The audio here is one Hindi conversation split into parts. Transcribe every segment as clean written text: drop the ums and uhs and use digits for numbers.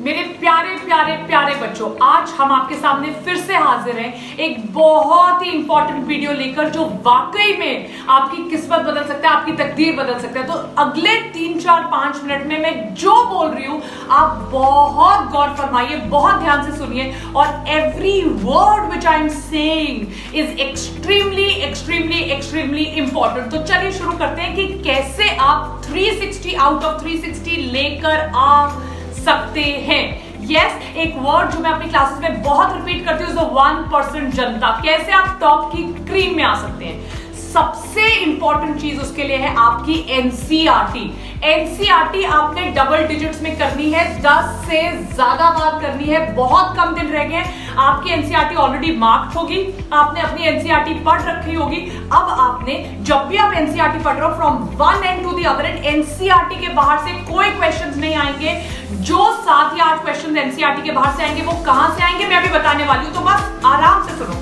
मेरे प्यारे प्यारे प्यारे बच्चों, आज हम आपके सामने फिर से हाजिर हैं एक बहुत ही इंपॉर्टेंट वीडियो लेकर जो वाकई में आपकी किस्मत बदल सकता है, आपकी तकदीर बदल सकता है। तो अगले 3-4-5 मिनट में मैं जो बोल रही हूं आप बहुत गौर फरमाइए, बहुत ध्यान से सुनिए और every word which I am saying is extremely extremely extremely important. तो चलिए शुरू करते हैं कि कैसे आप 360 आउट ऑफ 360 लेकर आ सकते हैं। यस, एक वर्ड जो मैं अपनी क्लासेस में बहुत रिपीट करती हूँ, 1% जनता। कैसे आप टॉप की क्रीम में आ सकते हैं। सबसे इंपॉर्टेंट चीज उसके लिए है आपकी एनसीईआरटी। एनसीईआरटी आपने डबल डिजिट्स में करनी है, 10 से ज्यादा बार करनी है। बहुत कम दिन रह गए, आपकी एनसीईआरटी ऑलरेडी मार्क्ड होगी, आपने अपनी एनसीईआरटी पढ़ रखी होगी। अब आपने जब भी आप एनसीईआरटी पढ़ रहे हो, from one end to the other end, NCERT के बाहर से कोई क्वेश्चंस नहीं आएंगे। जो 7 या 8 क्वेश्चन एनसीईआरटी के बाहर से आएंगे वो कहां से आएंगे मैं अभी बताने वाली हूं, तो बस आराम से सुनो।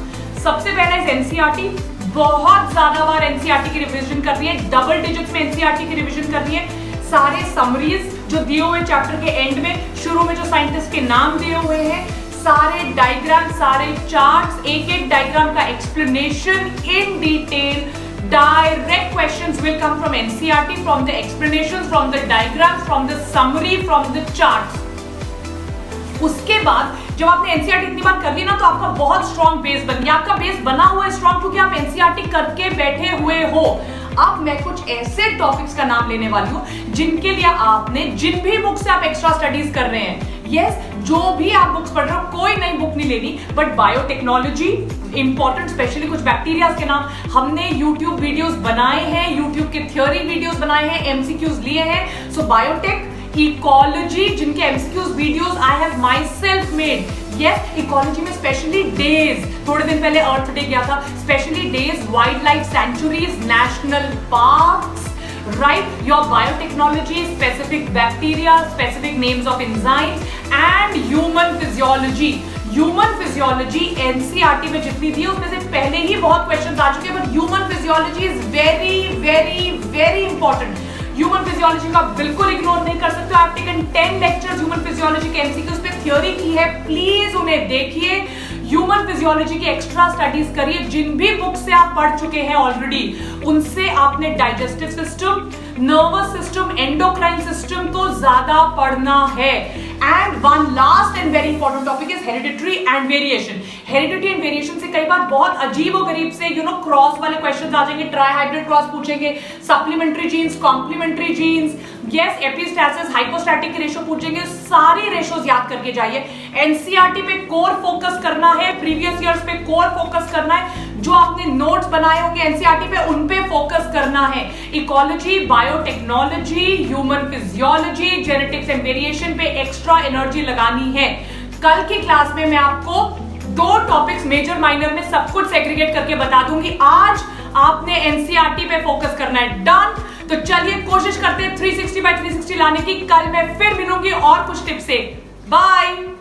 सबसे पहला है एनसीईआरटी। बहुत ज्यादा बार एनसीईआरटी की रिवीजन करनी है, डबल डिजिट्स में एनसीईआरटी की रिवीजन करनी है। सारे समरीज जो दिए हुए चैप्टर के एंड में, शुरू में जो साइंटिस्ट के नाम दिए हुए हैं, सारे डायग्राम, सारे चार्ट्स, एक एक डायग्राम का explanation in detail. Direct questions will come from NCERT, from the explanations, from the diagrams, from the summary, from the charts. उसके बाद जब आपने एनसीईआरटी इतनी बार कर ली ना, तो आपका बहुत स्ट्रॉन्ग बेस बन गया। आपका बेस बना हुआ है स्ट्रॉन्ग क्योंकि आप एनसीईआरटी करके बैठे हुए हो। अब मैं कुछ ऐसे टॉपिक्स का नाम लेने वाली हूं जिनके लिए आपने, जिन भी बुक से आप एक्स्ट्रा स्टडीज कर रहे हैं, यस, जो भी आप बुक्स पढ़ रहे हो, कोई नई बुक नहीं लेनी, बट बायोटेक्नोलॉजी इंपॉर्टेंट, स्पेशली कुछ बैक्टीरिया के नाम हमने यूट्यूब वीडियोस बनाए हैं, यूट्यूब के थ्योरी वीडियोस बनाए हैं, एमसीक्यूज लिए हैं। सो बायोटेक, इकोलॉजी, जिनके MCQs videos I have my self made. Yes, ecology में स्पेशली डेज, थोड़े दिन पहले अर्थ डे गया था, specially days, wild life sanctuaries, national parks, right? Your biotechnology, specific bacteria, specific names of enzymes and human physiology. Human physiology NCERT में जितनी थी उसमें से पहले ही बहुत क्वेश्चंस आ चुके हैं, but human physiology is very very very important. Human physiology का बिल्कुल इग्नोर नहीं कर सकते। I have taken 10 lectures human physiology के एमसीक्यूज पे, थ्योरी की है, प्लीज उन्हें देखिए। ह्यूमन फिजियोलॉजी की एक्स्ट्रा स्टडीज करिए। जिन भी बुक से आप पढ़ चुके हैं ऑलरेडी, उनसे आपने digestive system, nervous system, endocrine system तो ज्यादा पढ़ना है। And one last and very important topic is hereditary and variation. Hereditary and variation से कई बार बहुत अजीब और गरीब से क्रॉस वाले क्वेश्चन आ जाएंगे, ट्राई हाइब्रिड क्रॉस पूछेंगे, supplementary genes, complementary genes, yes, epistasis, hypostatic ratio पूछेंगे। सारी रेशोज याद करके जाइए। एनसीईआरटी पे कोर फोकस करना है, प्रीवियस ईयर्स पे कोर फोकस करना है, जो आपने नोट्स बनाए होंगे एनसीईआरटी पे उन पे फोकस करना है। Ecology, biotechnology, human physiology, genetics and variation पे एक्स्ट्रा एनर्जी लगानी है। कल की क्लास में मैं आपको 2 टॉपिक्स मेजर माइनर में सब कुछ सेग्रीगेट करके बता दूंगी। आज आपने एनसीईआरटी पे फोकस करना है। डन? तो चलिए कोशिश करते हैं 360 by 360 लाने की। कल मैं फिर मिलूंगी और कुछ टिप्स से। बाय।